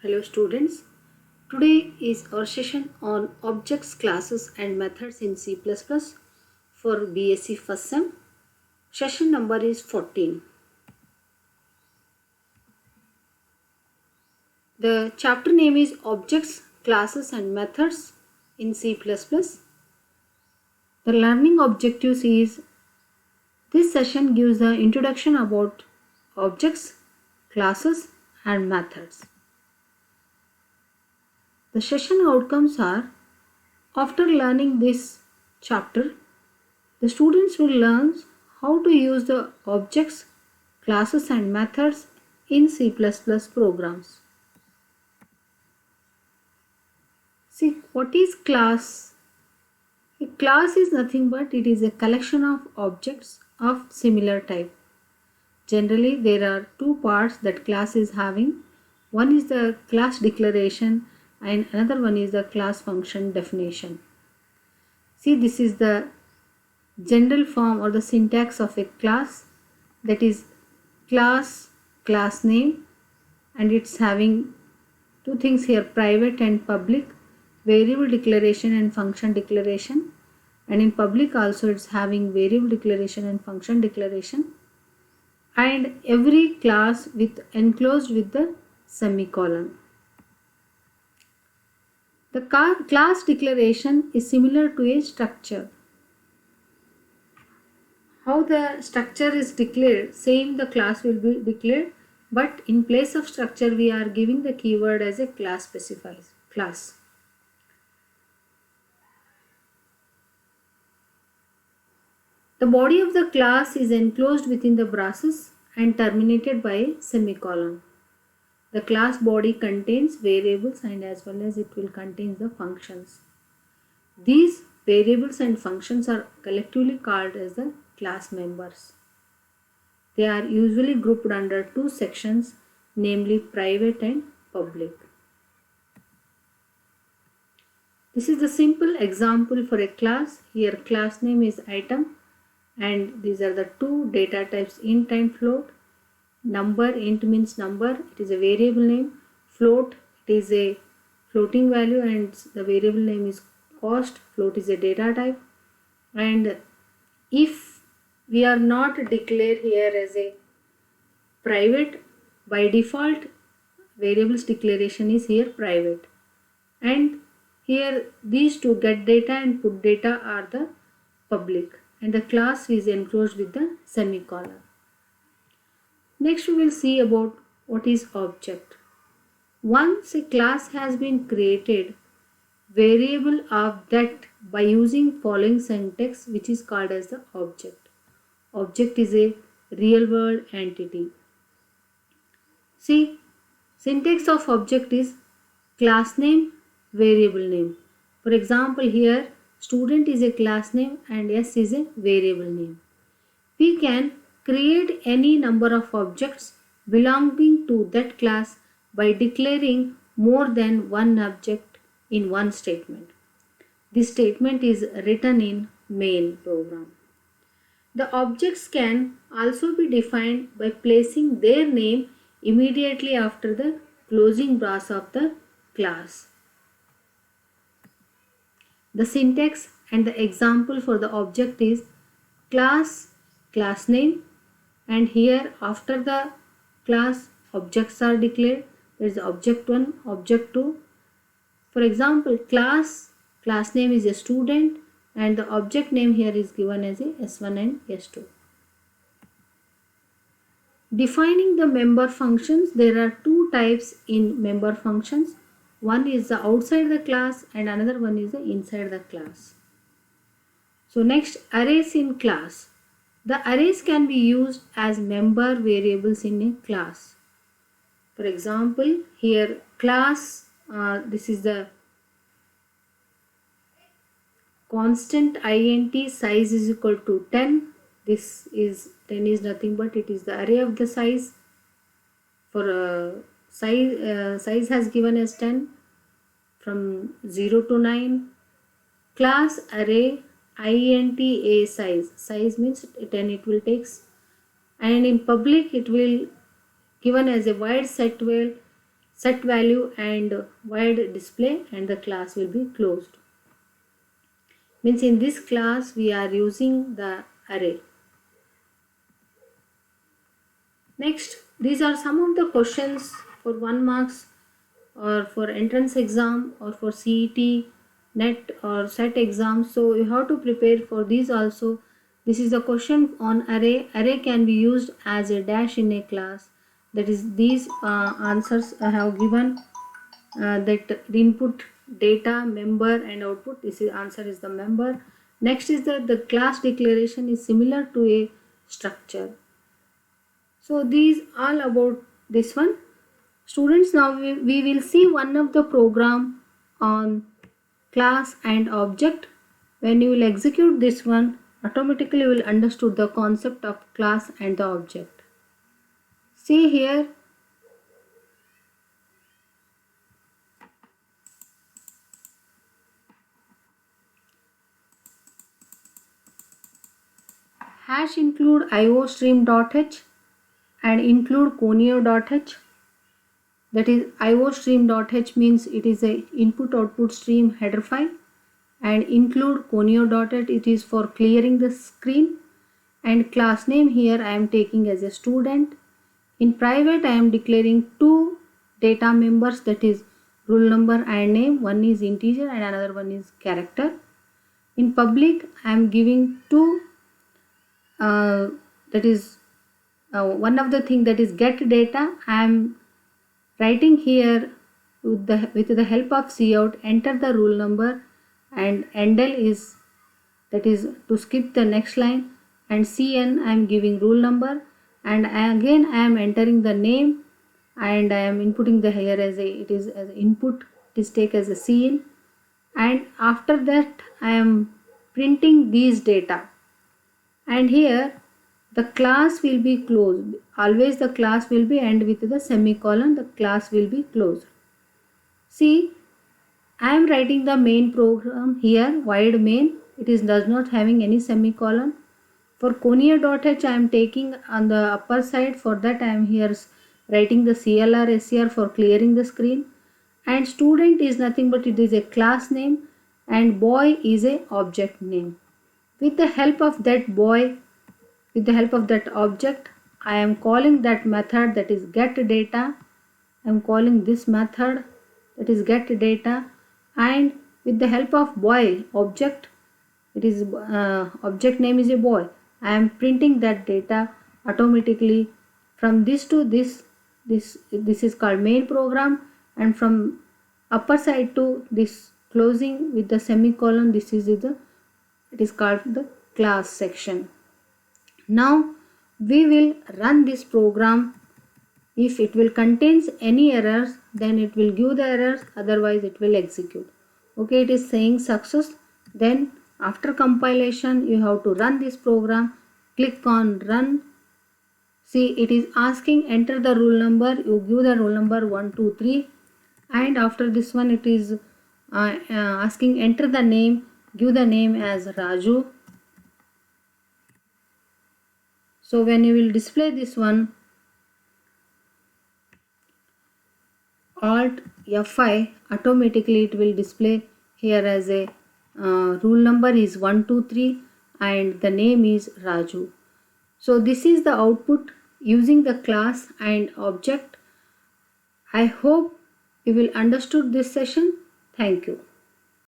Hello students, today is our session on objects, classes and methods in C++ for BSc first sem. Session number is 14. The chapter name is Objects, Classes and Methods in C++. The learning objectives is this session gives the introduction about objects, classes and methods. The session outcomes are, after learning this chapter, the students will learn how to use the objects, classes and methods in C++ programs. See, what is class? A class is nothing but it is a collection of objects of similar type. Generally, there are two parts that class is having. One is the class declaration and another one is the class function definition. See, this is the general form or the syntax of a class, that is class name, and it's having two things here, private and public, variable declaration and function declaration, and in public also it's having variable declaration and function declaration, and every class with enclosed with the semicolon. The class declaration is similar to a structure. How the structure is declared, same the class will be declared, but in place of structure we are giving the keyword as a class specifies class. The body of the class is enclosed within the braces and terminated by a semicolon. The class body contains variables and as well as it will contain the functions. These variables and functions are collectively called as the class members. They are usually grouped under two sections, namely private and public. This is the simple example for a class. Here class name is item and these are the two data types, int and float. Number, int means number, it is a variable name. Float, it is a floating value and the variable name is cost. Float is a data type. And if we are not declared here as a private, by default variables declaration is here private, and here these two get data and put data are the public, and the class is enclosed with the semicolon. Next we will see about what is object. Once a class has been created, variable of that by using following syntax, which is called as the object. Object is a real world entity. See, syntax of object is class name, variable name. For example, here student is a class name and S is a variable name. We can create any number of objects belonging to that class by declaring more than one object in one statement. This statement is written in main program. The objects can also be defined by placing their name immediately after the closing brace of the class. The syntax and the example for the object is class name, and here after the class objects are declared. There is object 1, object 2. For example, class name is a student and the object name here is given as a S1 and S2. Defining the member functions, there are two types in member functions. One is the outside the class and another one is the inside the class. So next, arrays in class. The arrays can be used as member variables in a class. For example, here class, this is the constant int size is equal to 10. This is 10 is nothing but it is the array of the size. For size has given as 10 from 0 to 9. Class array int a size means 10 it will takes, and in public it will given as a wide set well set value and void display, and the class will be closed. Means in this class we are using the array. Next, these are some of the questions for 1 marks or for entrance exam or for CET, NET or SET exam. So you have to prepare for these also. This is the question on array. Array can be used as a dash in a class. That is, these answers I have given, that the input, data, member and output. This is answer is the member. Next is the class declaration is similar to a structure. So these all about this one. Students, now we will see one of the program on class and object. When you will execute this one, automatically you will understood the concept of class and the object. See here, hash include iostream.h and include conio.h. That is, iostream.h means it is a input output stream header file, and include conio.h, it is for clearing the screen, and class name here I am taking as a student. In private I am declaring two data members, that is roll number and name. One is integer and another one is character. In public I am giving two, that is one of the thing, that is get data. I am writing here with the help of cout, enter the roll number, and endl is, that is to skip the next line, and cn I am giving roll number, and again I am entering the name, and I am inputting the here as a, it is as input, it is take as a cin, and after that I am printing these data, and here the class will be closed. Always the class will be end with the semicolon, the class will be closed. See, I am writing the main program here, void main, it is does not having any semicolon. For conio.h I am taking on the upper side, for that I am here writing the CLR SCR for clearing the screen, and student is nothing but it is a class name, and boy is a object name. With the help of that boy, with the help of that object, I am calling that method, that is get data. I am calling this method, that is get data, and with the help of boy object, it is object name is a boy. I am printing that data automatically from this to this. This is called main program, and from upper side to this closing with the semicolon, this is the, it is called the class section. Now we will run this program. If it will contains any errors, then it will give the errors, otherwise it will execute. Okay, it is saying success. Then after compilation you have to run this program. Click on run. See, it is asking enter the roll number. You give the roll number 1 2 3, and after this one it is asking enter the name. Give the name as Raju. So when you will display this one, Alt F5, automatically it will display here as a rule number is 1 2 3 and the name is Raju. So this is the output using the class and object. I hope you will understood this session. Thank you.